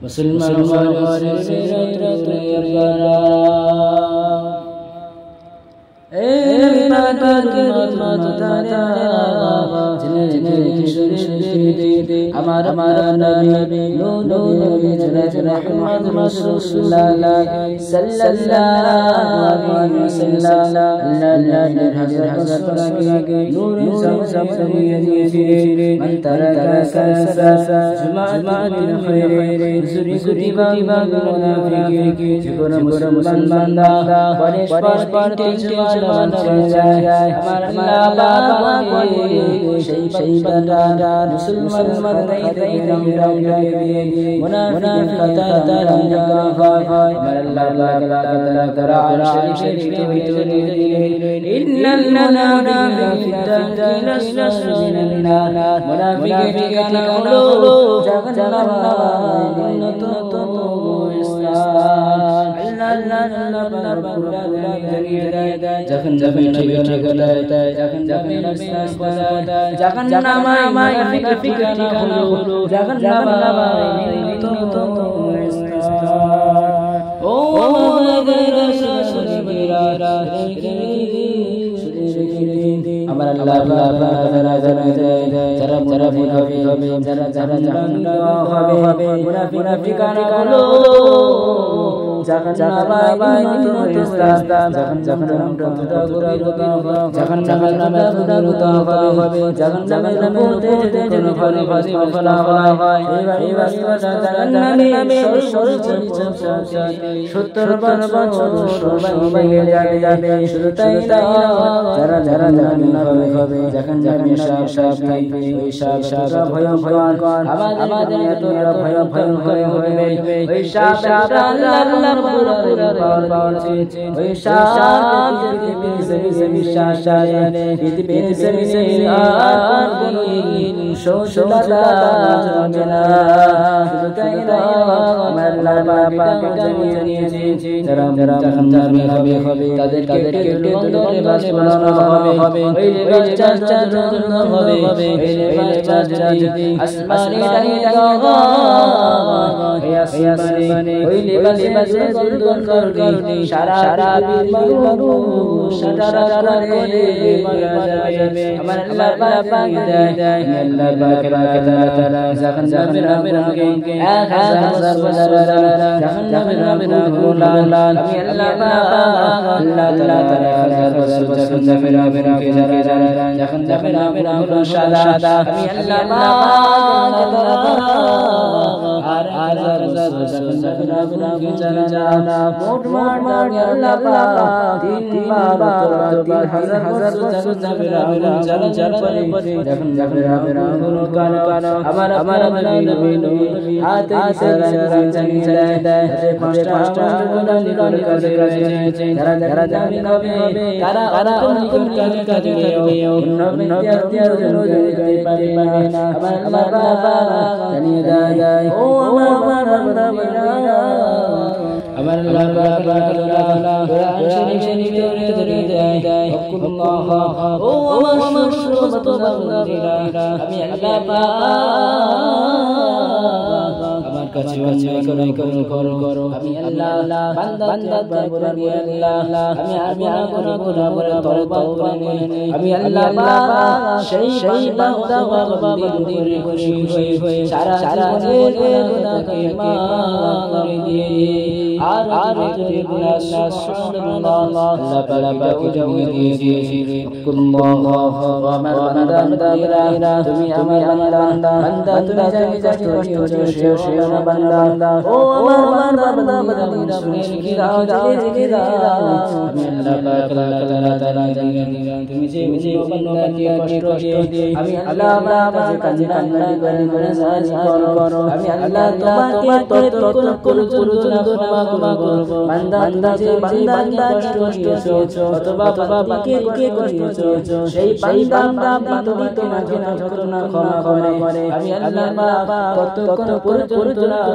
মুসলমান ঘরে সিরাত ইয়ারা এই মাতার মত তারা জিনে জিনে কিশোরী আমার নবী নবী জনাব মুহাম্মদ রাসূলুল্লাহ সাল্লাল্লাহু আলাইহি ওয়াসাল্লাম আল্লাহ হাজার হাজার পাকে নূরে সব দিয়ে দিয়েছে মান তারাকা সাসা জুমাআত মিন খায়রি সুরি সুরি বাবা মুনাফিকি জীবন মুসলমান বান্দা পরেশ পাটে জওয়ান যায় আমার আল্লাহ বাবা সেই বান্দা মুসলমান মাথায় রাম দিয়ে মুনাফিক খাতা রাম হয় আমার আল্লাহ তাআলা শরীফ ভিতরে ইন্নাল মুনাফিকিনা ফি দারকিল মিনান মুনাফিকের ঠিকানা হলো জাহান্নাম তো যখন যখন ঠিকানা যখন যখন জাহান্নামায় ঠিকানা হলো জাহান্নামায় ও আমার আল্লাহ যারা মুনাফিক হবে যারা হবে মুনাফিক ঠিকানা হলো জাহান্নামায়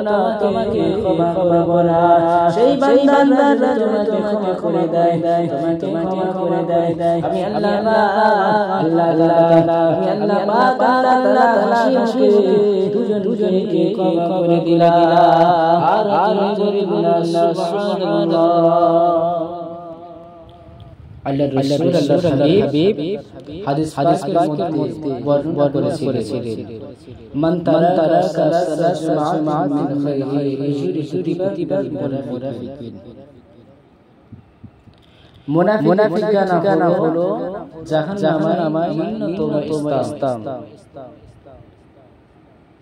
না তোমাকে ক্ষমা করব না সেই বান্দা তোমাকে ক্ষমা করে দেয় তোমাকে ক্ষমা করে দেয় আমি আল্লাহ আমি আল্লাহ পাক আল্লাহ হাসি হাসি দুজনকে ক্ষমা করে দিলাম আর জোরে বলুন সুবহানাল্লাহ আল্লাহর রাসূল আল্লাহর হাবিব হাদিস পাকের মধ্যে বর্ণনা করেছিলেন মান তারা সালাত জুমআত মিন খায়রি ইজরিবা মুনাফিকিন মুনাফিকানা হলো জাহান্নামের নিম্নতম স্থান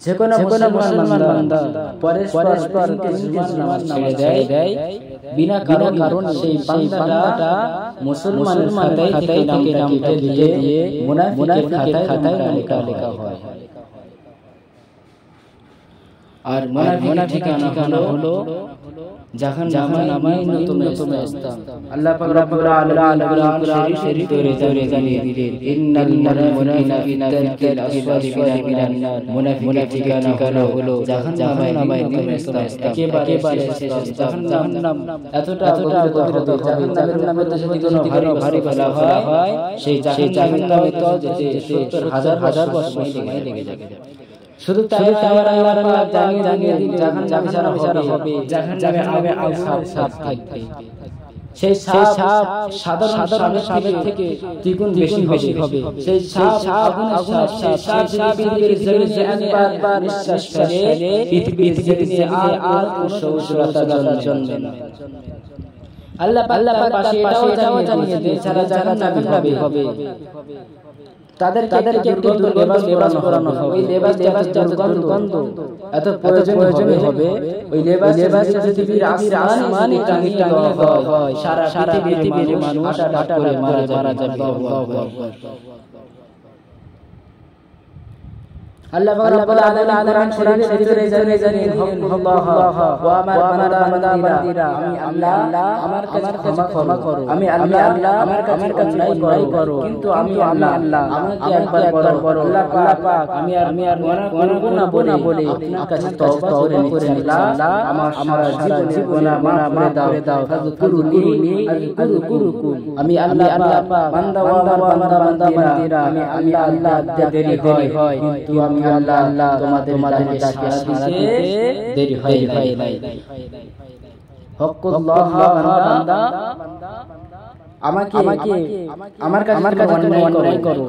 যেকোনো মুসলমান বান্দা পরস্পর নামাজ ছেড়ে দেয় বিনা কারণ সেই বান্দাটা মুসলমানের খাতায় থেকে নামটা দিয়ে মুনাফিকের খাতায় লেখা হয় আর মুনাফিকের ঠিকানা হলো জাহান্নামের নিম্নতম স্থান আল্লাহ পাক রব্বুল আলামিন শরীফে জানিয়ে দিলেন ইন্নাল মুনাফিকিনা ফিল আসফালি মিনান নার মুনাফিকের ঠিকানা হলো জাহান্নামের নিম্নতম স্থান একেবারে জাহান্নাম এতটা জাহান্নামের নামে যদি কোনো ভারী ফেলা হয় সেই জাহান্নামে তো যেতে 70,000 বছর সময় লেগে যাবে শুধু তাই আল্লাহ পাক জানিয়ে দিন জাহান্নামে হবে জাহান্নামে সাপ থাকবে সেই সাপ সাধারণ সাপের থেকে দ্বিগুণ বেশি হবে সেই সাপ আগুনের সাপ পৃথিবীর জমিনে একবার নিঃশ্বাস ফেলে পৃথিবীতে আর উজ্জ্বলতা জন্মে না আল্লাহ পাক পাশে এটাও জানিয়ে দেন যারা জাহান্নামে হবে তাদেরকে দুর্গন্ধ লেবাস পরানো হবে ওই লেবাস দুর্গন্ধ এত প্রয়োজন হবে ওই লেবাস পৃথিবীর আসমানে টাঙিয়ে দেওয়া হয় সারা পৃথিবীর মানুষ ডাটা করে মারা যাবে আল্লাহ রাব্বুল আলামিন শরীরে জানিয়ে আল্লাহ ওয়া আমার বান্দারা আমি আল্লাহ আমার কাছে ক্ষমা করো আমি আল্লাহ আমার কাছে নাই করো কিন্তু আমি আল্লাহ আমাকে একবার বলো আল্লাহ পাক আমি আর গুনাহ না বলে আপনার কাছে তওবা করে নিচ্ছি আল্লাহ আমার সারা জীবনে মাফ করে দাও ফাযকুরুনি আযকুরুকুম আমি আল্লাহ পাক বান্দা বান্দিরা আমি আল্লাহ দেরি হয় কিন্তু আমি আল্লাহ তোমাদের ডাকে সাড়া দিতে দেরি হয় নাই হকুল্লাহ বান্দা আমাকে আমার কাছে অন্যায় করো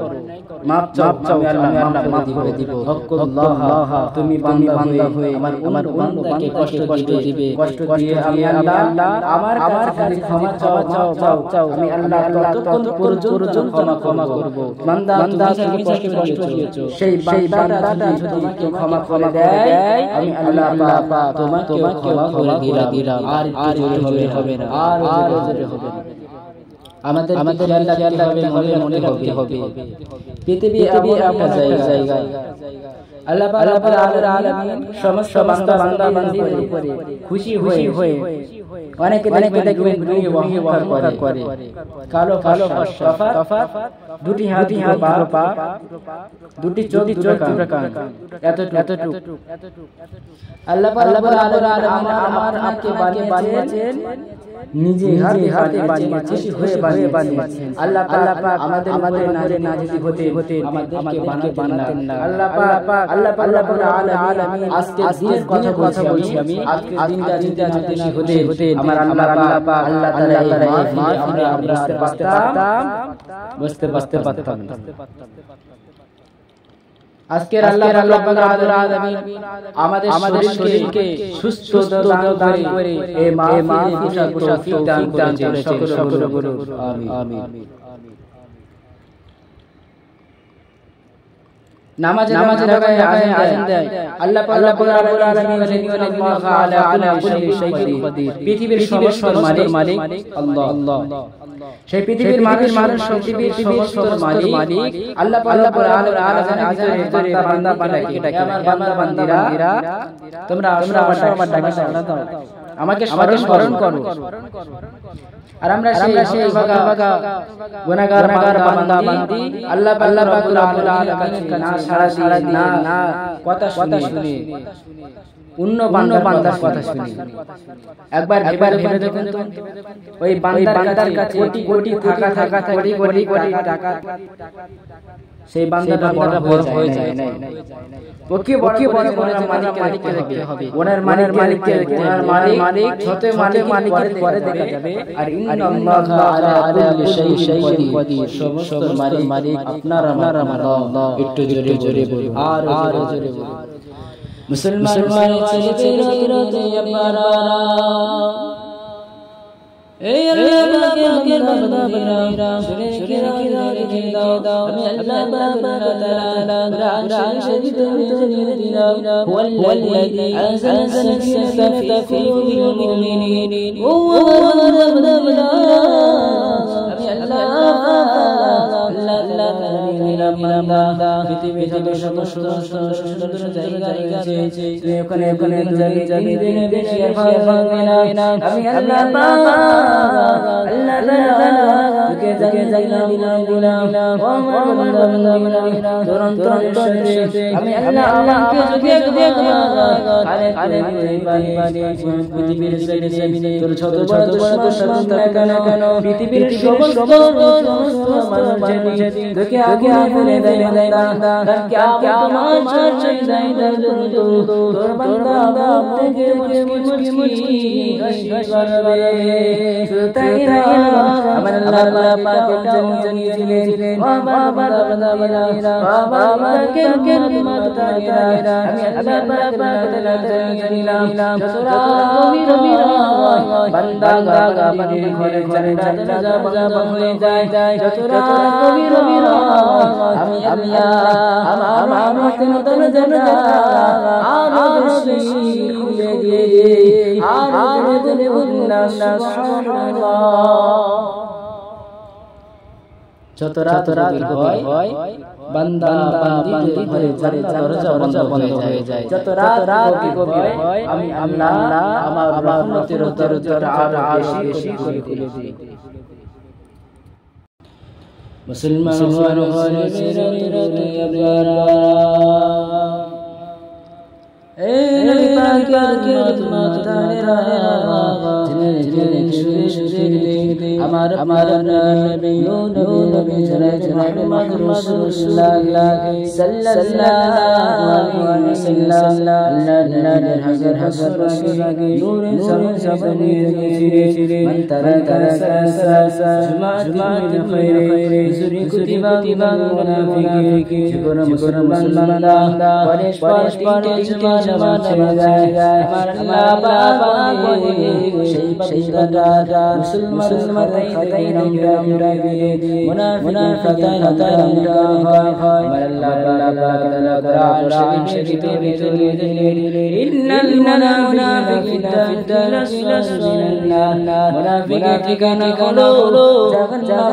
মাফ চাও আমি আল্লাহ মাফ করে দিব হকুল্লাহ তুমি বান্দা হয়ে আমার বান্দাকে কষ্ট দিবে কষ্ট দিয়ে আমি আল্লাহ আমার কাছে ক্ষমা চাও আমি আল্লাহ ততক্ষণ পর্যন্ত ক্ষমা করব বান্দা তুমি কষ্ট দিয়েছো সেই বান্দাটা যদি তোমাকে ক্ষমা করে দেয় আমি আল্লাহ পাক তোমাকে ক্ষমা করে দিলাম আর জোরে হবে না আর জোরে হবে না আমাদের খেয়াল রাখতে হবে মনে রাখতে হবে পৃথিবী একটা জায়গা আল্লাহ পাক রব্বুল আলামিন সমস্ত বান্দা-বান্দির উপরে খুশি হয়ে অনেকে দেখবেন অহংকার করে কালো তফাত দুটি হাত পা দুটি চোখ কান এতটুকু আল্লাহ পাক রব্বুল আলামিন আমাকে বানিয়েছেন নিজে হাতে বানিয়েছেন খুশি হয়ে বানিয়েছেন আল্লাহ পাক আমাদের নাজিজি হতে আমাদেরকে বানাতেন না আল্লাহ পাক রব্বুল আলামিন আজকে দিনের কথা বলছি আমি আজকে দিনটা খুশি হতে আমার আল্লাহ পাক আল্লাহ তাআলা আমরা বুঝতে পারতাম আজকের আল্লাহ পাক রব্বুল আলামিন আমাদের শরীরকে সুস্থ দান করে এই মাহফিল তৌফিক দান করেছেন সকলে বলুন আমিন নামাজ লাগায় আযান দেয় আল্লাহ পাক রব্বুল আলামিন আল্লাহ আলা কুল্লি শাইইন কাদির পৃথিবীর সর্বস্বর মালিক আল্লাহ সেই পৃথিবীর মানুষ পৃথিবীর সমস্ত মালিক আল্লাহ পাক রব্বুল আলামিন বান্দা বান্দিরা তোমরা আমার ডাকে সাড়া দাও আমাকে স্মরণ করো। আর আমরা সেই ভাগা গুনাহগার বান্দা বান্দি আল্লাহ রাব্বুল আলামিনের না সারা না কথা শুনে অন্য বান্দার কথা শুনি। একবার ভেবে দেখুন তো, ওই বান্দার কাছে কোটি টাকা সেই বান্দাটা বড় হয়ে যায় না। ওকে বড় মালিককে দেখতে হবে, ওনার মালিককে ওনার মালিক যত মালিকের পরে দেখা যাবে। আর ইন্নাল্লাহা আলা কুল্লি শাইইন কাদির, সমস্ত মালিক আপনার আমার আল্লাহ। একটু জোরে বলুন, আর জোরে বলুন। মুসলমান ছেলেরা আপনারা এই আল্লাহকে বান্দারা শুনে রেখে দাও। আমি আল্লাহ তাআলা রান শরীফ में दिया हुवल्लযী আনজালা السكينة في قلوب المؤمنين আমি আল্লাহ পৃথিবীতে সুন্দর জায়গা আছে, ওখানে বেশি আর পারবে না। আমি আল্লাহ তোকে দিলাম ও আমার বান্দা দুরন্ত আমি আল্লাহকে আরে পৃথিবীর জমিনে তোর ছোট বড় দুশ্মন কেন পৃথিবীর সমস্ত মানুষ তোকে আগে বলে দেয় না क्या তোমার চাই দেয় তোর বান্দা থেকে মুশকি করবে তাই না আমার আল্লাহ পাক জানিয়েছিলেন ও বাবা কে মাতা আমি আল্লাহ পাক জানিলাম যতরা কবিরা বান্দা গাবানি ঘরে জান্নাত হয়ে যায় যতরা কবিরা আমি আল্লাহ আমার মতন জানা আর খুলে দিয়ে আর বলনা সুবহানাল্লাহ। যত রাত হয় বান্দা বান্দি ঘরে দরজা বন্ধ হয়ে যায়। যত রাত গভীর হয় আমি আল্লাহ আমার রহমতের দরজা আর বেশি করে খুলে দিই। মুসলমান আমার নবী জনাব রাসূলুল্লাহ সাল্লাল্লাহু আলাইহি ওয়াসাল্লাম আল্লাহর হাজার নূর সাবনি রে মান তারাকা জুমাত খায়রে সুরি কুতিবা মুনাফিকি শুকর মুসলমান বান্দা পরেশ জমান যায় আমার আল্লাহ বাবা সেই বান্দা মুসলমান তাই আমরা মুনাফিক তাই আমরা হয় আমার আল্লাহ বাবা কোরআন শরীফে দিলে ইন্নাল মুনাফিকিনা ফি রাসূলিল্লাহ মুনাফিক ঠিকানা হলো জাহান্নাম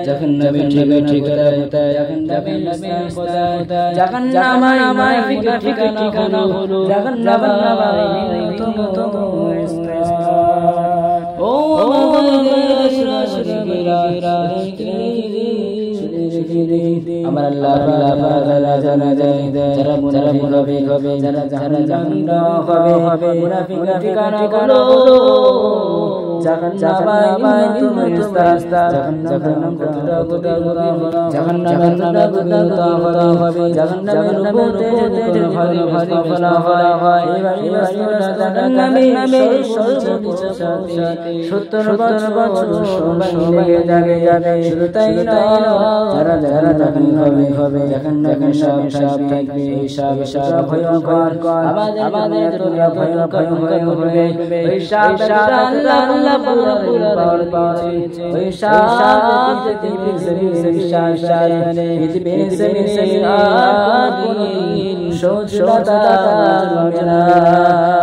জাহান্নামে ঠিকানা হলো ও আমার আল্লাহ জানা যায় যারা মুনাফিক হবে যারা জাহান্নামে হবে মুনাফিক ঠিকানা হলো সহজতা হবে না।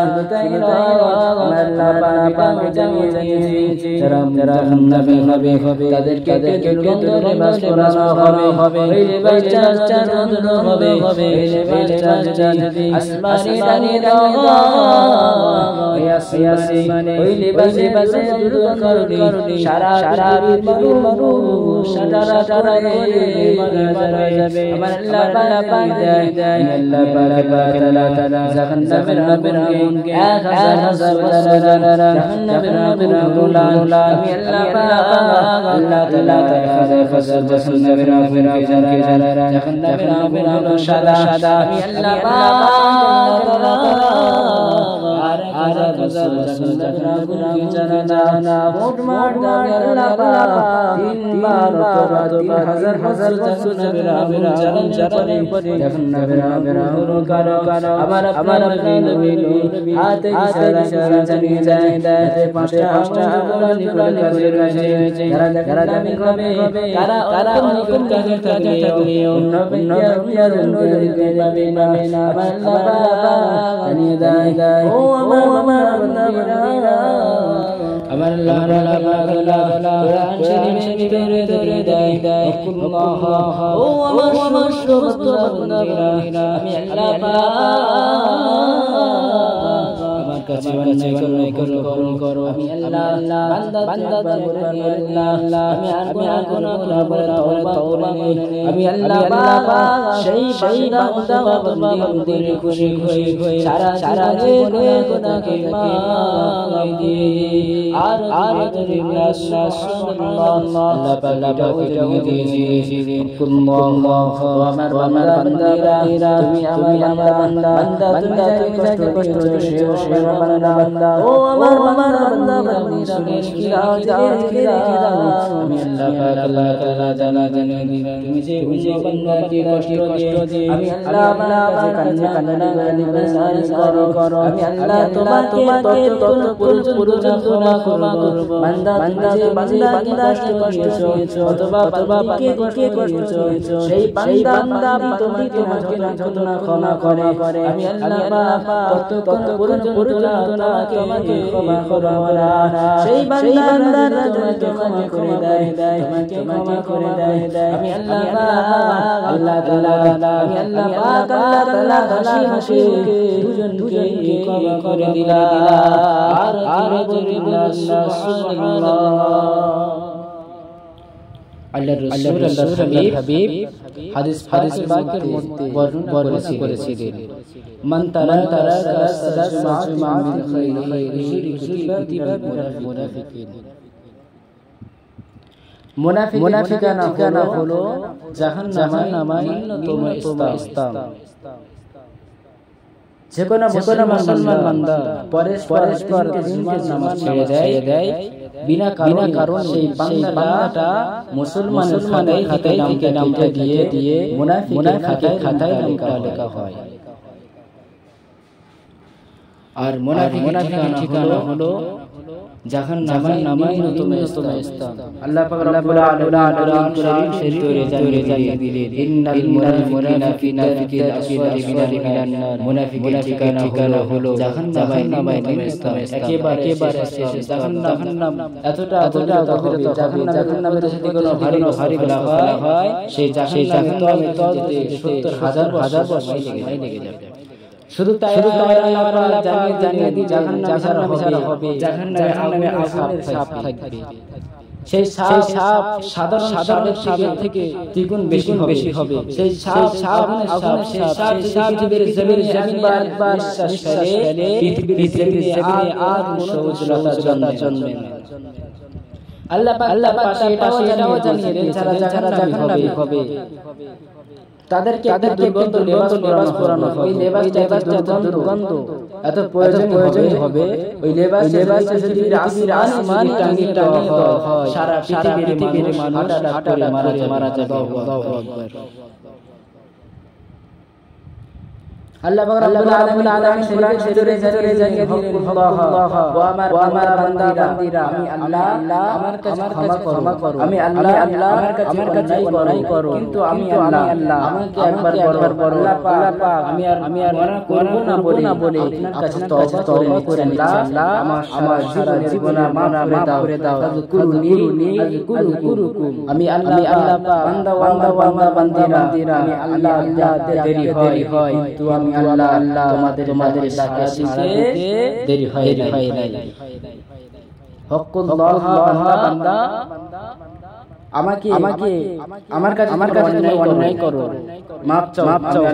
শুধু তাই নয়, আমার আল্লাহ পাক জানিয়ে দিয়েছে যারা জাহান্নামী হবে তাদেরকে দুর্গন্ধ লিবাস পরানো হবে। ওই লিবাস চার হবে, ওই লিবাস চার আসমানি রানী দাও, ওই আসমানি ওই লিবাসে দুর্গন্ধ সারা মানুষ সারা করে মারা যাবে। আমার আল্লাহ পাক দেয় আল্লাহ পাক জাহান্নামের আগুনকে 1000 জাহান্নামের আগুন আমি আল্লাহ তাআলা জাহান্নামের আগুনকে জাহান্নামের আগুন সাদা আমি আল্লাহ পাক জাহান্নামের আগুনকে জানা মোট মার আল্লাহ পাক 3000 জাহান্নামের আগুন জ্বালানি জাহান্নামের আগুন কারণ আমার নবী হাতে ইশারা জানিয়ে দেয় পাঁচটা গোলানি কাজে যারা জাহান্নামী হবে তারা অনেক কাজে থাকলেও নবী যাবে না। আমার আল্লাহ জানিয়ে দেয় ও আমার বান্দারা, আমার আল্লাহ কোরআন শরীফে ধরে দেয় আল্লাহ ও আমার সমস্ত বান্দারা, আমি আল্লাহ আমার কাছে অন্যায় করো আমি আল্লাহ বান্দা আল্লাহ আমি আর গুনাহ তওবা আমি আল্লাহ সেই বান্দা বান্দির খুশি হয়ে সারা জীবনে গুনাহকে মাফ দিয়ে আর আল্লাহ পাক দিয়েছি আল্লাহ আমার বান্দারা তুমি আমার বান্দা তুমি কষ্ট সে বান্দা ও আমার বান্দা বান্দিরা আমি আল্লাহ তাআলা জানি তুমি যে বান্দাকে কষ্ট দিয়ে আমি আল্লাহ কান্না করো আমি আল্লাহ তোমাকে পর্যন্ত ক্ষমা করব। বান্দা কষ্ট দিয়েছো অথবা বান্দাকে কষ্ট দিয়েছো সেই বান্দা তোমাকে ক্ষমা করে আমি আল্লাহ কতক্ষণ পর্যন্ত তোমাকে ক্ষমা করব না। সেই বান্দা তোমাকে ক্ষমা করে দেয় আমি আল্লাহ তাআলা আমি আল্লাহ তাআলা হাসি দুজনকে ক্ষমা করে দিলা আর সুবহানাল্লাহ। আল্লাহর হাবিব হাদিস পাকের মধ্যে বর্ণনা করেছিলেন মান তারা মিন খায়রি মুনাফিকানা হলো জাহান্নামের অন্যতম স্থান। যে কোনো মুসলমান বান্দা পরস্পর নামাজ ছেড়ে দেয় বিনা কারণ সেই বান্দাটা মুসলমানের খাতায় থেকে নামটা দিয়ে মুনাফিকের খাতায় নামটা লেখা হয়। আর মুনাফিকের ঠিকানা হলো জাহান্নামের অন্যতম স্থান। আল্লাহ পাক রব্বুল আলামিন শরীফে জানিয়ে দিলেন ইন্নাল মুনাফিকিনা ফিল আসফালি মিনান নার। মুনাফিকের ঠিকানা হলো জাহান্নামের অন্যতম স্থান। একেবারে জাহান্নাম এতটা গভীর জাহান্নামের সাথে কোনো ভারী বলা হয় সেই জাহান্নামের তলতে 70,000 বছর লেগে যাবে। শুধু তাই আল্লাহ জানিয়ে দি জাহান্নামে হবে জাহান্নামে আগুনের সাপ থাকবে। সেই সাপ সাধারণ সাপের থেকে দ্বিগুণ বেশি হবে। সেই সাপ পৃথিবীর জমিনে একবার নিঃশ্বাস ফেলে পৃথিবীর জমিনে আর কোনো উজ্জ্বলতা জন্মে না। আল্লাহ পাক এটাও জানিয়ে দেন যারা জাহান্নামী হবে তাদেরকে দুর্গন্ধ লেবাস পরানো হয়। ওই লেবাসটা দুর্গন্ধ এত প্রয়োজন হবে ওই লেবাস পৃথিবীর আসমানে টাঙিয়ে হয়। সারা পৃথিবীর মানুষ হাঁটা মারা যাবে। আল্লাহ পাক রব্বুল আলামিন কোরআন শরীফে জানিয়ে দিলেন হকুল্লাহ ওয়া আমার বান্দারা আমি আল্লাহ আমার কাছে ক্ষমা করো আমি আল্লাহ আমার কাছে অন্যায় করো কিন্তু আমি আল্লাহ আমাকে একবার বড় আল্লাহ পাক আমি আর করব না বলে আপনার কাছে তওবা করে নিচ্ছি আল্লাহ আমার সারা জীবন মাফ করে দাও কুরুনি আমি আল্লাহ পাক বান্দা বান্দিরা আমি আল্লাহ দেরি হয় কিন্তু আমি আল্লাহ তোমাদের ডাকে আসিতে দেরি হয় নাই হকুল্লাহ বান্দা আমাকে আমার কাছে অন্যায় করো মাফ চাও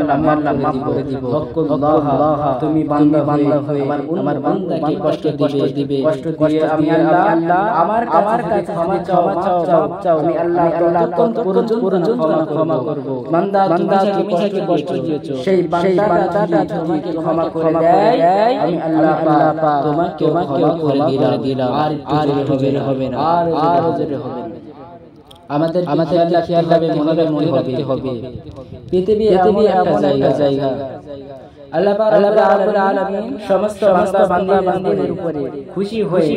আমি আল্লাহ মাফ করে দিব হকুল্লাহ তুমি বান্দা হয়ে আমার বান্দাকে কষ্ট দিবে কষ্ট দিয়ে আমি আল্লাহ আমার কাছে ক্ষমা চাও আমি আল্লাহ পর্যন্ত ক্ষমা করব বান্দা তুমি যাকে কষ্ট দিয়েছো সেই বান্দাটা তোমাকে ক্ষমা করে দেয় আমি আল্লাহ পাক তোমাকে ক্ষমা করে দিলাম আর হবে না আর জোরে হবে না আমাদের খেয়াল মনে রাখতে হবে পৃথিবী একটা জায়গা আল্লাহ রাব্বুল আলামিন সমস্ত বান্দাদের উপরে খুশি হয়ে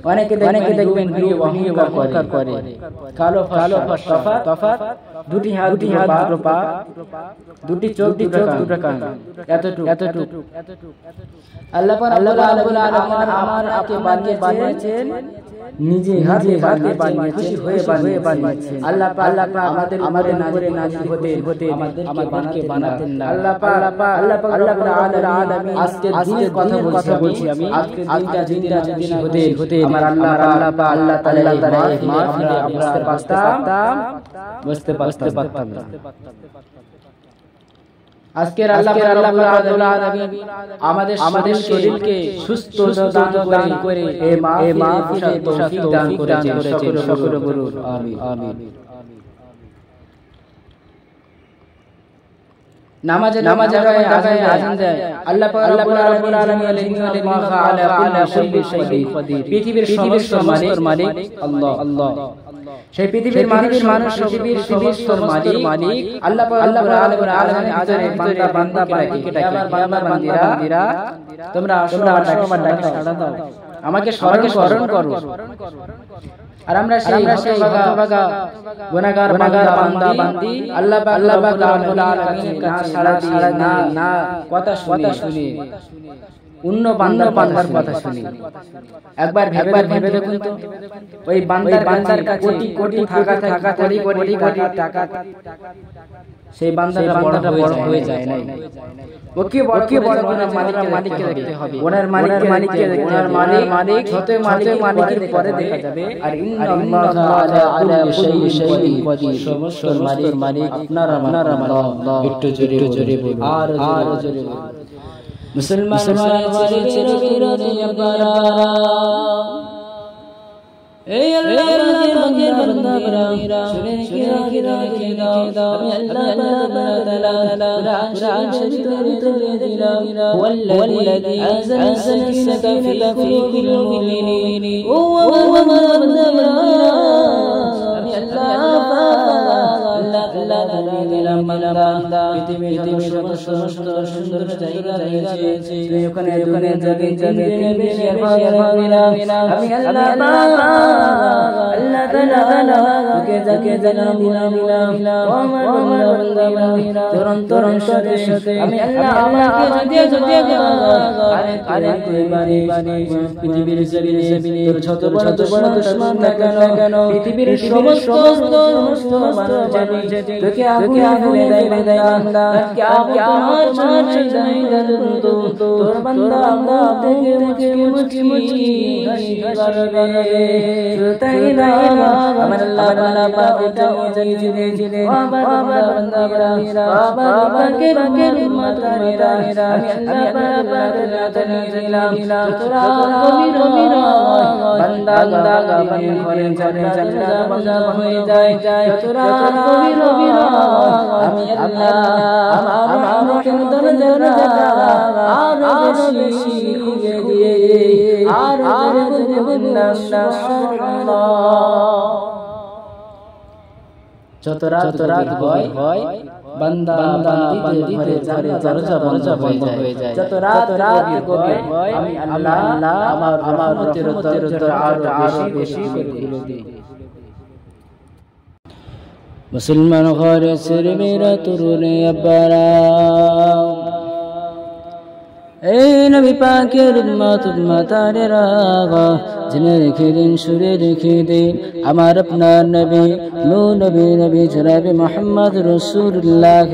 অনেকে দেখবেন অহংকার করে কালো তফাত দুটি হাত দুটো পা দুটি চোখ দুটো কান এতটুকু আল্লাহ রাব্বুল আলামিন আমাকে বানিয়েছেন নিজে হাতে বানিয়ে খুশি হয়ে বানিয়েছেন আল্লাহ পাক আমাদের নাজিল হতে আমাদেরকে বানাতেন না আল্লাহ পাক রব্বুল আলামিন আজকে দিনের কথা বলছি আমি আজকে দিনটা হতে আমার আল্লাহ তাআলা বুঝতে পারতাম না আজকের আল্লাহ রাব্বুল আলামিন আমাদের শরীরকে সুস্থ দান করে এ মা তৌফিক দান করেছেন সকলে বলুন আমিন নামাজে আযান দেয় আল্লাহ পাক রব্বুল আলামিন ইন্নাল্লাহা আলা কুল্লি শাইইন কাদির পৃথিবীর সমস্ত মালিক আল্লাহ সেই পৃথিবীর মানুষ পৃথিবীর সমস্ত মালিক আল্লাহ রাব্বুল আলামিনের ভিতরে বান্দা আমার বান্দিরা তোমরা আমার ডাকে সাড়া দাও আমাকে স্মরণ করো আর আমরা সেই হতভাগা গুনাহগার বান্দি আল্লাহ পাক রব্বুল আলামিনের কাছে সাড়া না কথা শুনি অন্য বান্দার কথা শুনি একবার ভেবে দেখুন তো ওই বান্দার কাছে কোটি টাকা টাকা সেই বান্দাটা বড় হয়ে যায় না ওকে বড় মালিককে দেখতে হবে ওনার মালিককে ওনার মালিক ছোট মালিকের পরে দেখা যাবে আর ইন্নাল্লাহা আলা কুল্লি শাইইন কাদির সমস্ত মালিক আপনারা আল্লাহ একটু জোরে বলুন আর জোরে বলুন মুসলমান ছেলে বিরোধী পারা এই আল্লাহর বান্দাদের বান্দারা শুনে কি দাও আমি আল্লাহ তাআলা কুরআন শরীফে তুলে দিলাম ওয়াল্লাযী আনজালা সাকিনাতা ফি কুলুবিল মুমিনিন ও বান্দারা আমি আল্লাহ তুলে দিলাম বান্দা পৃথিবীর সমস্ত সুন্দর জায়গা রয়েছে ওখানে দুনিয়া জমিনে বেশি আমি আল্লাহ তাআলা তোকে জানাম দিলাম ও আমার বান্দা তরণ সাথে আমি আল্লাহ আমাকে যদি আরে বানি পৃথিবীর জমিনে তোর ছোট বড় দুশমন না কেন পৃথিবীর সমস্ত মানুষ জানি তোকে আগুনে দেয় আল্লাহ কে আমার চাই তোর বান্দা থেকে মুচকি করবে তাই না আমার আল্লাহ পাক জানিয়ে বাবা কে মাতারা আমি আল্লাহ পাক জানিয়ে তোরা রবিরা বান্দা গাবি করে জানা হয়ে যায় তোরা রবিরা আমি আল্লাহ আমার সুন্দর জানা আর বেশি খুঁজে দিয়ে আর সুবহানাল্লাহ যত রাত হয় বান্দা বান্দিদের ঘরে দরজা বন্ধ হয়ে যায়। যত রাত গভীর হয় আমি আল্লাহ আমার রহমতের দরজা আরো বেশি করে খুলে দিই। মুসলমান ঘরে ছেড়ে মেয়েরা তরুণে আব্বারা, এই নবী পাকের উম্মতারেরা জেনে রেখে দিন, সুরে রেখে দিন আমার আপনার নবী নবী জনাব মুহাম্মদ রাসূলুল্লাহ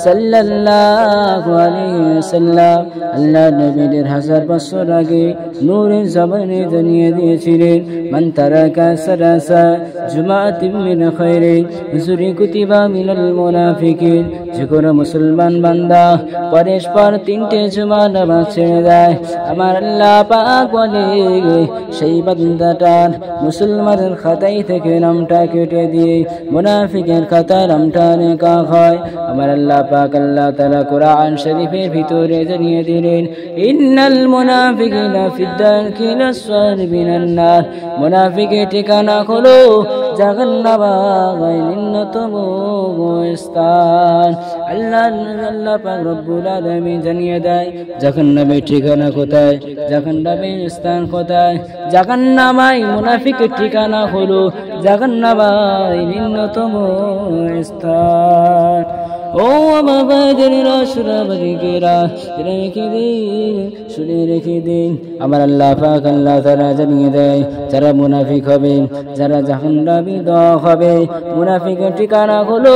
সাল্লাল্লাহু আলাইহি ওয়াসাল্লাম আল্লাহ নবীর 1000 বছর আগে নূরের জবানে জানিয়ে দিয়েছিলেন, মান তারাকা সালাসা জুমাতিন মিন খায়রিন হুজুরি কুতিবা মিনাল মুনাফিকিন, যে কোনো মুসলমান বান্দা পরস্পর 3টে জুমা নামাজ ছেড়ে দেয়, আমার আল্লাহ পাক বলে সেই বান্দাটার মুসলমানের খাতায় থেকে নামটা কেটে দিয়ে মুনাফিকের খাতায় নামটা লেখা হয়। আমার আল্লাহ পাক আল্লাহ তাআলা কোরআন শরীফের ভিতরে জানিয়ে দিলেন, ইন্নাল মুনাফিকিনা ফিদ-দারকিল আসফালি মিনান নার, মুনাফিকের ঠিকানা হলো জাহান্নামের নিম্নতম স্থান। আল্লাহ পাক রব্বুল আলামিন জানিয়ে দেয় জাহান্নামের ঠিকানা কোথায়, জাহান্নামের স্থান কোথায়। জাহান্নামে মুনাফিকের ঠিকানা হলো জাহান্নামের নিম্নতম স্থান। ও আমার ভাইদেরা সুরাবাদিকেরা শুনে রেখে দিন, আমার আল্লাহ পাক আল্লাহ তাআলা জানিয়ে দেয় যারা মুনাফিক হবে, যারা জাহান্নামী হবে, মুনাফিকের ঠিকানা হলো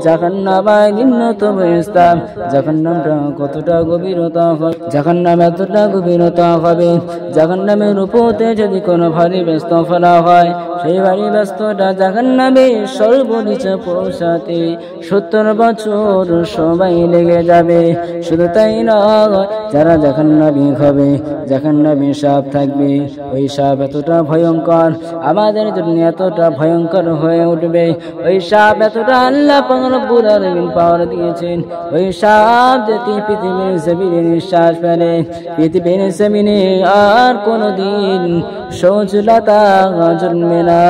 জাহান্নামের নিম্নতম স্থান। জাহান্নামটা কতটা গভীরতা হবে, জাহান্নাম এতটা গভীরতা হবে, জাহান্নামের উপরে যদি কোনো ভারী ব্যস্ত ফেলা হয়, সেই ভারী ব্যস্তটা জাহান্নামে সর্বনিচে পৌঁছাতে 70 বছর সময় লেগে যাবে। শুধু তাই নয়, যারা জাহান্নামী হবে, জাহান্নামে সাপ থাকবে, ওই সাপ এতটা ভয়ঙ্কর, আমাদের জন্য এতটা ভয়ঙ্কর হয়ে উঠবে। ওই সাপ এতটা আল্লাহ পাক রব্বুল আলামিন পাওয়ার দিয়েছেন, ওই সাপ যদি পৃথিবীর জমিনে নিঃশ্বাস ফেলে, পৃথিবীর জমিনে আর কোনোদিন সহজলতা জন্মে না।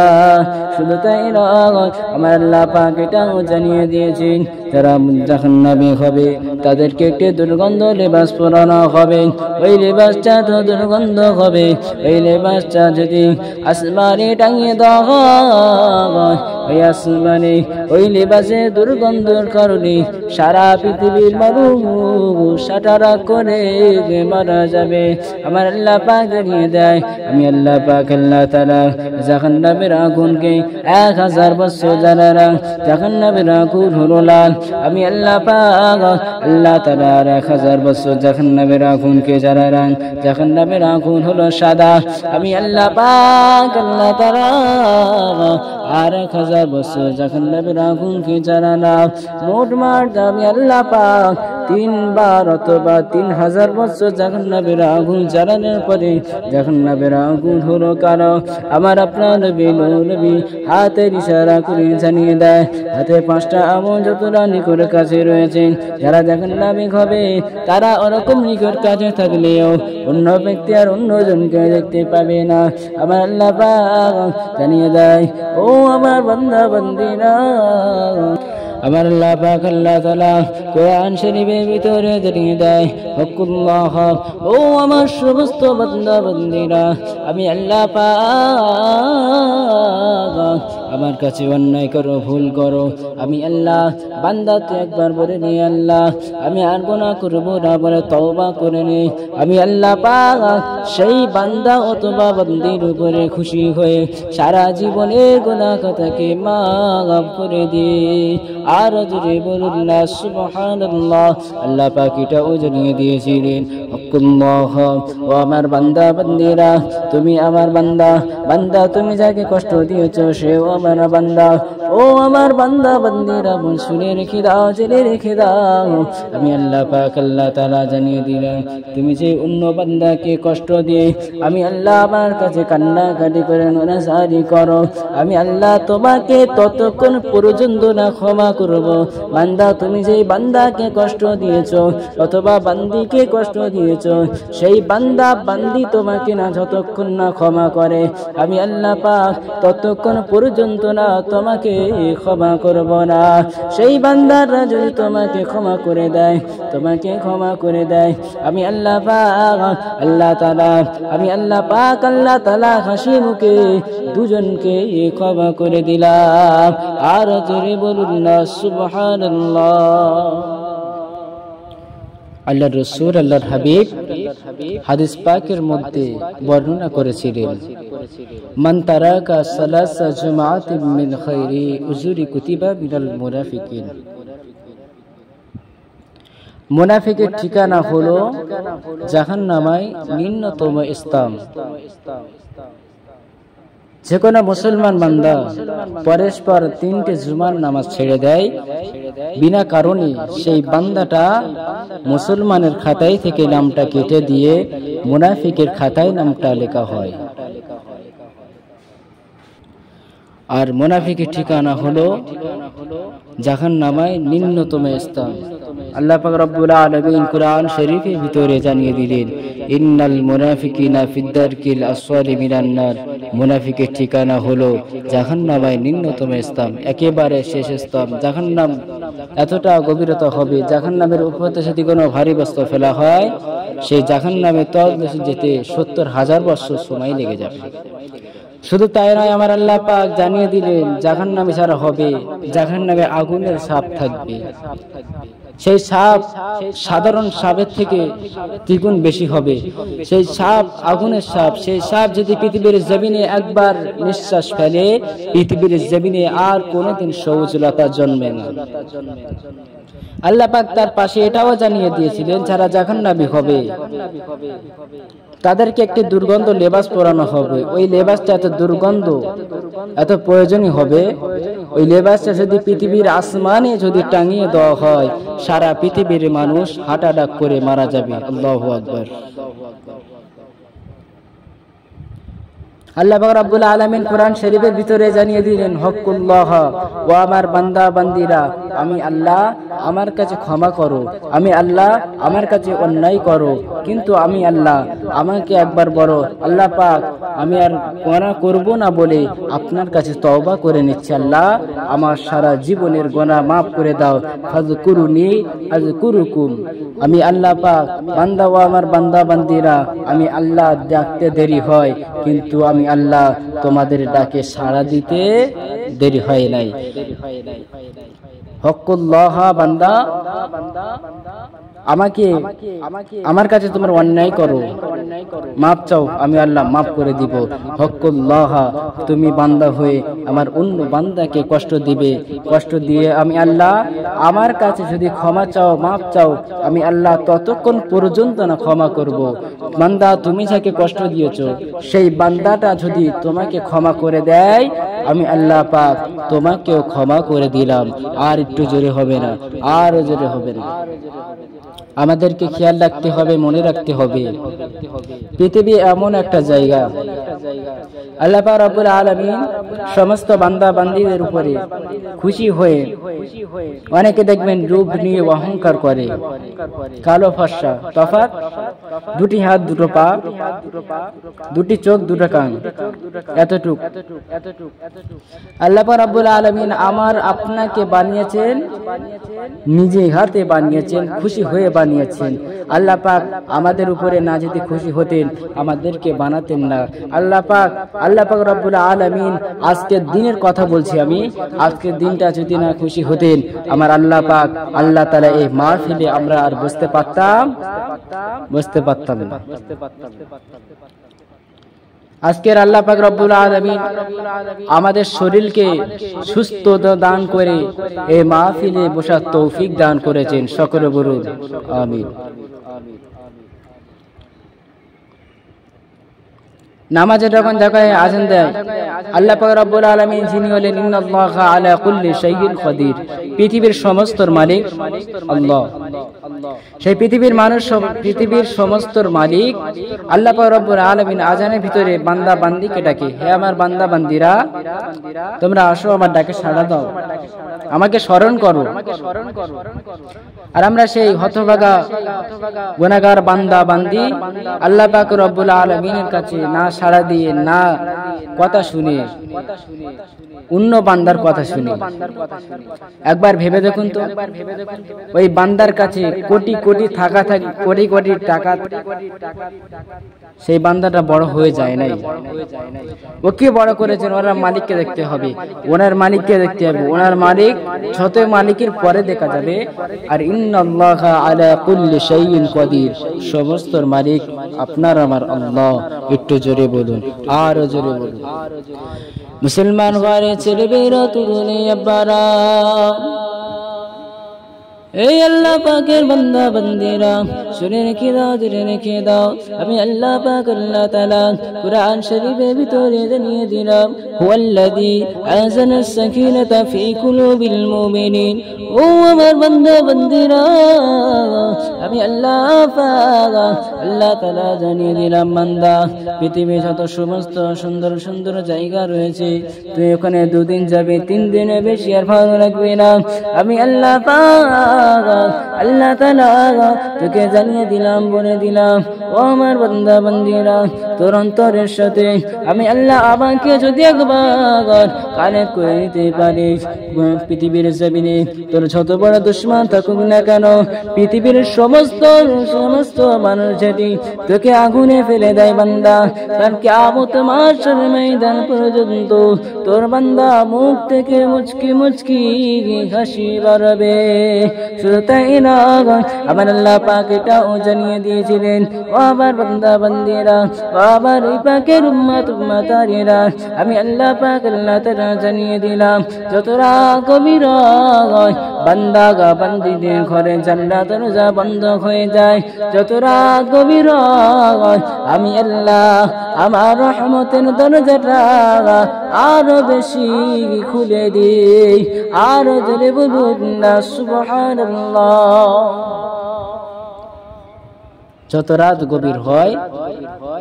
শুধু তাই নয়, আমার আল্লাহ পাক এটাও জানিয়ে দিয়েছেন যারা জাহান্নামী হবে তাদেরকে একটি দুর্গন্ধ লেবাস পরানো হবে, ওই লেবাসটা তো দুর্গন্ধ হবে। ওই লেবাসটা যদি আসমানে টাঙিয়ে দেওয়া হয়, ওই আসমানে ওই লেবাসে দুর্গন্ধের কারণে সারা পৃথিবীর মানুষ সাটারা করে মারা যাবে। আমার আল্লাহ পাক জানিয়ে দেয়, আমি আল্লাহ পাক আল্লাহ তাআলা জাহান্নামের আগুনকে 1000 বছর জ্বালালাম, জাহান্নামের আগুন হলো লাল। আমি আল্লাহ পাক আল্লাহ তাআলা 1000 বছর জাহান্নামের আগুনকে জ্বালালাম, জাহান্নামের আগুন হলো সাদা। আমি আল্লাহ পাক আল্লাহ তাআলা 1000 বছর জাহান্নামের আগুনকে জ্বালালাম। মোটমাট আমি আল্লাহ পাক 3 বার অথবা 3000 বছর জাহান্নামের আগুন জ্বালানোর পরে জাহান্নামের আগুন হলো কালো। আমার আপনার নবী হাতের ইশারা করে জানিয়ে দেয়, হাতে 5টা আঙুল যতটা নিকট কাছে রয়েছে, যারা জাহান্নামী হবে তারা ওরকম নিকট কাছে থাকলেও অন্য ব্যক্তি আর অন্যজনকে দেখতে পাবে না। আমার আল্লাহ পাক জানিয়ে দেয়, ও আমার বান্দা বান্দিরা, আমার আল্লাহ পাক আল্লাহ তাআলা কোরআন শরীফের ভিতরে জানিয়ে দেয়, হকুল্লাহ, ও আমার সমস্ত বান্দা বান্দিরা, আমি আল্লাহ পাক আমার কাছে অন্যায় করো, ভুল করো, আমি আল্লাহ বান্দা তো একবার বলে নি আল্লাহ আমি আর গুনাহ করব না বলে তওবা করে নি, আমি আল্লাহ পাক সেই বান্দা অথবা বান্দির উপরে খুশি হয়ে সারা জীবনের গুনাহ কথাকে মাফ করে দিই। আর জোরে বলুন না সুবহানাল্লাহ। আল্লাহ পাক এটাও জানিয়ে দিয়েছিলেন, হকুল্লাহ, ও আমার বান্দা বান্দিরা, তুমি আমার বান্দা, বান্দা তুমি যাকে কষ্ট দিয়েছো সেও আমার বান্দা। ও আমার বান্দা বান্দিরা, মন শুনে রেখে দাও, জেনে রেখে দাও, আমি আল্লাহ পাক আল্লাহ তাআলা জানিয়ে দিলাম, তুমি যে অন্য বান্দাকে কষ্ট দিয়ে আমি আল্লাহ আমার কাছে কান্নাকাটি করে নাসারি করো, আমি আল্লাহ তোমাকে ততক্ষণ পর্যন্ত না ক্ষমা করব। বান্দা তুমি যেই বান্দাকে কষ্ট দিয়েছো অথবা বান্দিকে কষ্ট দিয়েছো, সেই বান্দা বান্দি তোমাকে না যতক্ষণ না ক্ষমা করে আমি আল্লাহ পাক ততক্ষণ পর্যন্ত পর্যন্ত না তোমাকে ক্ষমা করব না। সেই বান্দারা যদি তোমাকে ক্ষমা করে দেয়, তোমাকে ক্ষমা করে দেয়, আমি আল্লাহ পাক আল্লাহ তাআলা আল্লাহ তাআলা হাসি মুখে দুজনকে ক্ষমা করে দিলাম। আর জোরে বলুন না সুবহানাল্লাহ। আল্লাহর রাসূল আল্লাহর হাবিব হাদিস পাকের মধ্যে বর্ণনা করেছিলেন, মান তারাকা সালাসা জুমআতিন মিন খায়রি উজুরি কুতিবা মিনাল মুনাফিকিন। মুনাফিকের ঠিকানা হলো জাহান্নামায় নিম্নতম স্থান। যে কোনো মুসলমান বান্দা পরস্পর 3টে জুমার নামাজ ছেড়ে দেয়, বিনা কারণে সেই বান্দাটা মুসলমানের খাতায় থেকে নামটা কেটে দিয়ে মুনাফিকের খাতায় নামটা লেখা হয়। আর মুনাফিকের ঠিকানা হলো জাহান্নামায় নিম্নতম স্থান। আল্লাহ পাক রব্বুল আলামিন কুরআন শরীফের ভিতরে জানিয়ে দিলেন, ইন্নাল মুনাফিকিনা ফিদ-দারকিল আসফালি মিনান নার। মুনাফিকের ঠিকানা হলো জাহান্নামায় নিম্নতম স্থান, একেবারে শেষ স্থান। জাহান্নাম এতটা গভীরতা হবে, জাহান্নামের উপরে যদি কোনো ভারী বস্তু ফেলা হয়, সেই জাহান্নামের তলদেশে যেতে 70,000 বছর সময় লেগে যাবে। শুধু তাই নয়, আমার আল্লাহ পাক জানিয়ে দিলেন জাহান্নামে যারা হবে, জাহান্নামে আগুনের সাপ থাকবে। সেই সাপ সাধারণ সাপের থেকে দ্বিগুণ বেশি হবে। সেই সাপ আগুনের সাপ। সেই সাপ যদি পৃথিবীর জমিনে একবার নিঃশ্বাস ফেলে, পৃথিবীর জমিনে আর কোনোদিন সবুজলতা জন্মে না। আল্লাহ পাক তার পাশে এটাও জানিয়ে দিয়েছিলেন, যারা জাহান্নামী হবে তাদেরকে একটি দুর্গন্ধ লেবাস পরানো হবে। ওই লেবাসটা এত দুর্গন্ধ, এত প্রয়োজনীয় হবে, ওই লেবাসটা যদি পৃথিবীর আসমানে যদি টাঙিয়ে দেওয়া হয়, সারা পৃথিবীর মানুষ হার্ট অ্যাটাক করে মারা যাবে। আল্লাহু আকবার। আল্লাহ পাক রব্বুল আলামিন কোরআন শরীফের ভিতরে জানিয়ে দিলেন, হকুল্লাহ, ও আমার বান্দা বান্দিরা, আমি আল্লাহ আমার কাছে ক্ষমা করো, আমি আল্লাহ আমার কাছে অন্যায় করো, কিন্তু আমি আল্লাহ আমাকে একবার বলো, আল্লাহ পাক আমি আর গুনাহ করব না বলে আপনার কাছে তওবা করে নিচ্ছি। আল্লাহ আমার সারা জীবনের গুনাহ মাফ করে দাও। ফাযকুরুনি আযকুরুকুম। আমি আল্লাহ পাক বান্দা ও আমার বান্দা বান্দিরা, আমি আল্লাহ ডাকতে দেরি হয়, কিন্তু আমি আল্লাহ তোমাদের ডাকে সাড়া দিতে দেরি হয় নাই। হকুল্লাহ, বান্দা আমাকে আমার কাছে তোমার অন্যায় করো, মাপ চাও, আমি আল্লাহ মাফ করে দিব। হকুল্লাহ, তুমি বান্দা হয়ে আমার অন্য বান্দাকে কষ্ট দিবে, কষ্ট দিয়ে আমি আল্লাহ আমার কাছে যদি ক্ষমা চাও, মাপ চাও, আমি আল্লাহ ততক্ষণ পর্যন্ত না ক্ষমা করব। বান্দা তুমি যাকে কষ্ট দিয়েছো, সেই বান্দাটা যদি তোমাকে ক্ষমা করে দেয়, আমি আল্লাহ পাক তোমাকেও ক্ষমা করে দিলাম। আর একটু জোরে হবে না, আর জোরে হবে না। আমাদেরকে খেয়াল রাখতে হবে, মনে রাখতে হবে, পৃথিবী এমন একটা জায়গা, আল্লাহ পাক রব্বুল আলামিন সমস্ত বান্দা বান্দীদের উপরে খুশি হয়ে, অনেকে দেখবেন রূপ নিয়ে অহংকার করে, কালো ফর্সা, তফাৎ দুটি হাত দুটো পা, দুটি চোখ দুটো কান, এতটুক। আল্লাহ পাক রব্বুল আলামিন আমার আপনাকে বানিয়েছেন, নিজে হাতে বানিয়েছেন, খুশি হয়ে বানিয়েছেন। আল্লাহ পাক আমাদের উপরে না যদি খুশি হতেন, আমাদেরকে বানাতেন না। আল্লাহ পাক রব্বুল আলামিন আজকের দিনের কথা বলছি আমি, আজকের দিনটা যদি না খুশি হতেন, আমার আল্লাহ পাক আল্লাহ তাআলা এই মাহফিলে আমরা আর বসতে পারতাম না। আজকের আল্লাহ পাক রব্বুল আলামিন আমাদের শরীরকে সুস্থ দান করে এই মাহফিলে বসার তৌফিক দান করেছেন। সকলে বলুন আমিন। নামাজের যখন জায়গায় আযান দেয়, আল্লাহ পাক রব্বুল আলামিন যিনি হলেন ইন্নাল্লাহা আলা কুল্লি শাইইন কাদির, পৃথিবীর সমস্ত মালিক আল্লাহ। সেই পৃথিবীর সমস্ত মালিক আল্লাহ পাক রব্বুল আলামিন আযানের ভিতরে বান্দা বান্দিকে ডাকে, হে আমার বান্দা বান্দিরা, তোমরা আসো, আমার ডাকে সাড়া দাও, আমাকে স্মরণ করো। আর আমরা সেই হতভাগা গুনাহগার বান্দা বান্দি আল্লাহ পাক রব্বুল আলামিনের কাছে না সাড়া দিয়ে, না কথা শুনে, অন্য বান্দার কথা শুনে, একবার ভেবে দেখুন তো, ওই বান্দার কাছে কোটি কোটি টাকা থাকে, কোটি কোটি টাকা, সেই বান্দাটা বড় হয়ে যায় নাই। ও কি বড় করেছেন? ওনার মালিককে দেখতে হবে, ওনার মালিককে দেখতে হবে। ওনার মালিক ছোট মালিকের পরে দেখা যাবে। আর ইন্নাল্লাহা আলা কুল্লি শাইইন কাদির, সমস্ত মালিক আপনার আমার আল্লাহ। একটু জোরে বলুন, আরো জোরে বলুন। মুসলমান ঘরে ছেলেমেয়েরা, তরুণী আব্বারা, এই আল্লাহ পাকের বান্দা বান্দিরা, শুনে রেখে দাও, জেনে রেখে দাও, আমি আল্লাহ পাক আল্লাহ তাআলা কুরআন শরীফের ভিতরে জানিয়ে দিলাম, হুয়াল্লাযী আনজালাস সাকিনাতা ফি কুলুবিল মুমিনিন। ও আমার বান্দা বান্দিরা, আমি আল্লাহ পাক আল্লাহ তাআলা জানিয়ে দিলাম, বান্দা, পৃথিবীর যত সমস্ত সুন্দর সুন্দর জায়গা রয়েছে, তুই ওখানে 2 দিন যাবে, 3 দিনের বেশি আর ভালো লাগবে না। আমি আল্লাহ পাক আল্লাহ তাআলা তোকে জানিয়ে দিলাম, বলে দিলাম, ও আমার বান্দা বান্দিরা, তোর অন্তরের সাথে আমি আল্লাহ আমাকে যদি একবার কানেক্ট করে নিতে পারিস, পৃথিবীর জমিনে তোর যত বড় দুশমন থাকুক না কেন, পৃথিবীর সমস্ত মানুষ যদি তোকে আগুনে ফেলে দেয় বান্দা, তার কিয়ামত মাহশর ময়দান পর্যন্ত তোর বান্দা মুখ থেকে মুচকি মুচকি হাসি বাড়বে। শুধু তাই না, আমার আল্লাহ পাক এটাও জানিয়ে দিয়েছিলেন, ও আমার বান্দা বান্দিরা, ও আমার এই পাকের উম্মত উম্মতারিরা, আমি আল্লাহ পাক আল্লাহ তাআলা জানিয়ে দিলাম, যতরা গভীর বান্দা বান্দিদের ঘরে জান্নাত দরজা বন্ধ হয়ে যায়, যতরা গভীর আমি আল্লাহ আমার রহমতের দরজাটা আরো বেশি খুলে দিই। আরো জোরে বলুন না সুবহানাল্লাহ। যত রাত গভীর হয়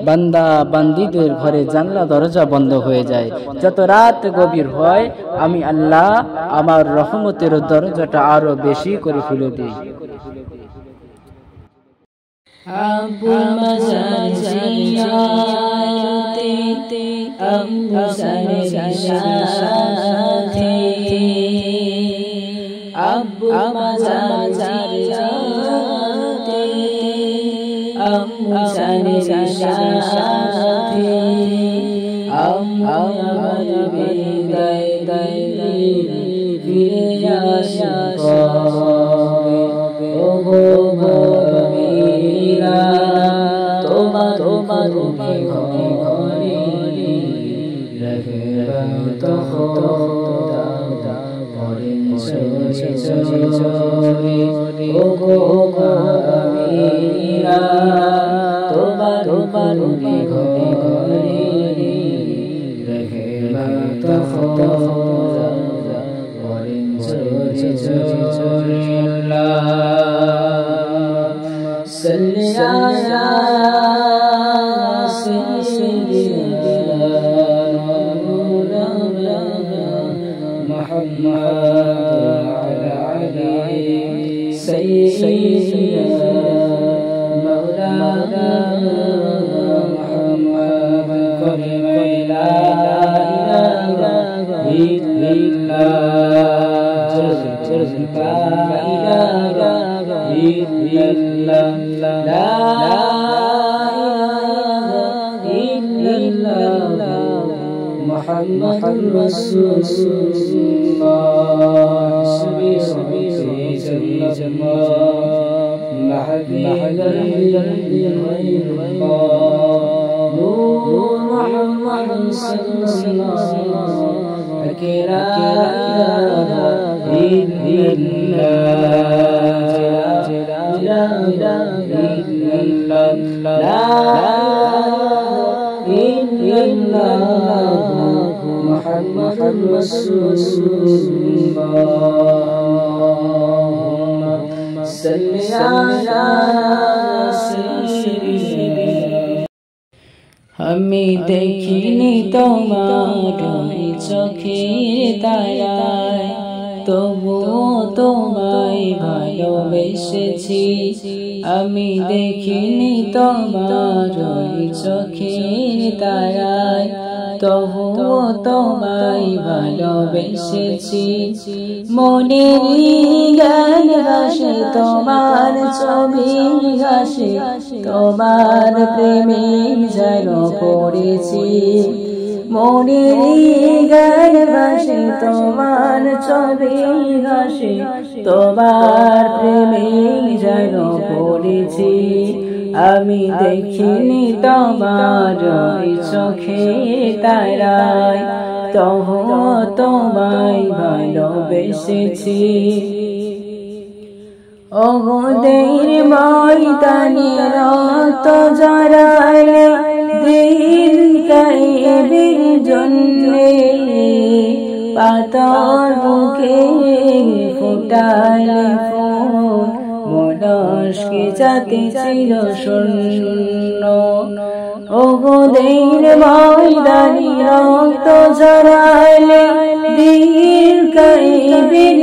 বান্দা বান্দিদের ঘরে জানলা দরজা বন্ধ হয়ে যায়। যত রাত গভীর হয় আমি আল্লাহ আমার রহমতের দরজাটা আরো বেশি করে খুলে দিই। আব্বুল মাজাজিয়াতে আব্বু সানের সাথে, আব্বুল মাজাজিয়াতে আব্বু সানের সাথে, আমার বিদায় ফিরে আসা ও গো মদিনা, তোমার ঘরে তো ও গো মদিনা, তোমার ঘরে صلی علی سیدنا مولانا محمد علی سیدنا مولانا محمد قرب لا إله إلا الله لا إله إلا الله لا إله إلا الله محمد رسول الله سبي جمال محبي غير الله نور محمد صلى الله عليه لا إله إلا محمد رسول الله صل على سيدنا আমি দেখিনি তোমার চোখের তারায়, তবুও তোমায় ভালোবেসেছি। আমি দেখিনি তোমার চোখের তারায়, তবুও তোমায় ভালোবেসেছি মনের গান ভাসে তোমার ছবি ঘাসে তোমার প্রেমে যেন পড়েছি মনের গান ভাসে তোমার ছবি ঘাসে তোমার প্রেমে যেন পড়েছি আমি দেখিনি তোমার চোখে তারায় তবুও তোমায় ভালোবেসেছি ওদের ময়দানে রক্ত জড়ালে দিন কায়েমের জন্যে পাথর বুকে ফুটালে ফুল মনস্কে জাতি ছিল শূন্য ওদের ময়দানে রক্ত জড়ালে দিন কায়েমের